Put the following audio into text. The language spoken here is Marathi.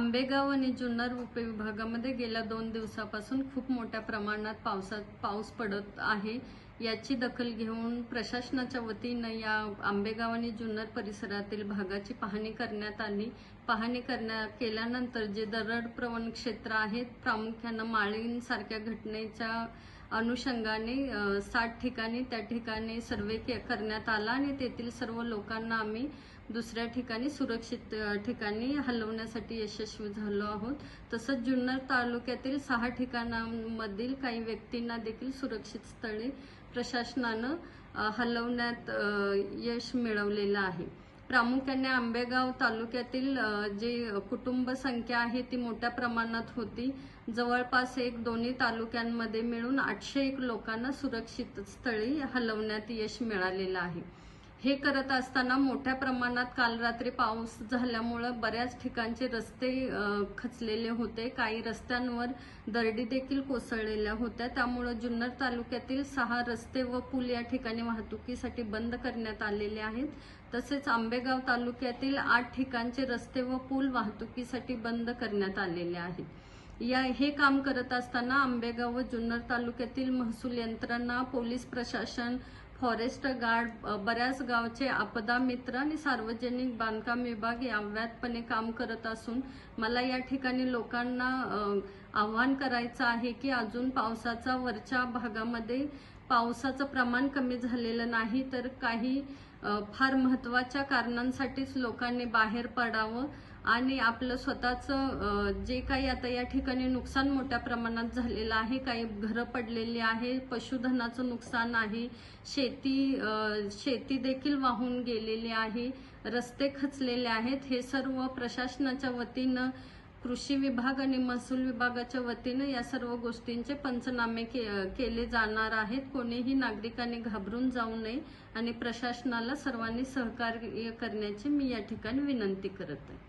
आंबेगाव आणि जुन्नर उपविभागामध्ये गेल्या 2 दिवसापासून खूप मोठ्या प्रमाणात पाऊस पडत आहे। याची दखल घेऊन प्रशासनाच्या वतीनं या आंबेगाव आणि जुन्नर परिसरातील भागाची पाहणी करण्यात आली। पाहणी केल्यानंतर जे दरडप्रवण क्षेत्र आहेत, प्रामुख्याने माळीणसारख्या घटनेच्या अनुषंगाने 60 ठिकाणी त्या ठिकाणी सर्वे करण्यात आला आणि तेथील सर्व लोकांना आम्ही दुसऱ्या ठिकाणी सुरक्षित ठिकाणी हलवण्यासाठी यशस्वी झालो आहोत। तसंच जुन्नर तालुक्यातील 6 ठिकाणांमधील काही व्यक्तींना देखील सुरक्षित स्थळी प्रशासनानं हलवण्यात यश मिळवलेलं आहे। प्रामुख्याने आंबेगाव तालुक्यातील जे कुटुंब संख्या आहे ती मोठ्या प्रमाणात होती। जवळपास दोन्ही तालुक्यांमध्ये मिळून 801 लोकांना सुरक्षित स्थळी हलवण्यात यश मिळालेलं आहे। हे करत असताना मोठ्या प्रमाणात काल रात्री पाऊस झाल्यामुळे बऱ्याच ठिकाणचे रस्ते खचलेले होते, काही रस्त्यांवर दरडी देखील कोसळलेल्या होत्या। त्यामुळे जुन्नर तालुक्यातील 6 रस्ते व पूल या ठिकाणी वाहतुकीसाठी बंद करण्यात आलेले आहेत। तसेच आंबेगाव तालुक्यातील 8 ठिकाणचे रस्ते व पूल वाहतुकीसाठी बंद करण्यात आलेले आहेत। हे काम करत असताना आंबेगाव व जुन्नर तालुक्यातील महसूल यंत्रणा, पोलीस प्रशासन, फॉरेस्ट गार्ड, बऱ्याच गावचे आपदा मित्र आणि सार्वजनिक बांधकाम विभाग अव्याहतपणे काम करत असून मला या ठिकाणी लोकांना आवाहन करायचं आहे की अजून पावसाचा वरच्या भागामध्ये पावसाचं प्रमाण कमी झालेलं नाही, तर काही फार महत्त्वाच्या कारणांसाठीच लोकांनी बाहेर पडावं आणि आपलं स्वतःचं जे काही आता या ठिकाणी नुकसान मोठ्या प्रमाणात झालेलं आहे, काही घरं पडलेली आहे, पशुधनाचं नुकसान आहे, शेती देखील वाहून गेलेली आहे, रस्ते खचलेले आहेत। हे सर्व प्रशासनाच्या वतीनं, कृषी विभाग आणि महसूल विभागाच्या वतीनं या सर्व गोष्टींचे पंचनामे केले जाणार आहेत। कोणीही नागरिकांनी घाबरून जाऊ नये आणि प्रशासनाला सर्वांनी सहकार्य करण्याची मी या ठिकाणी विनंती करत आहे।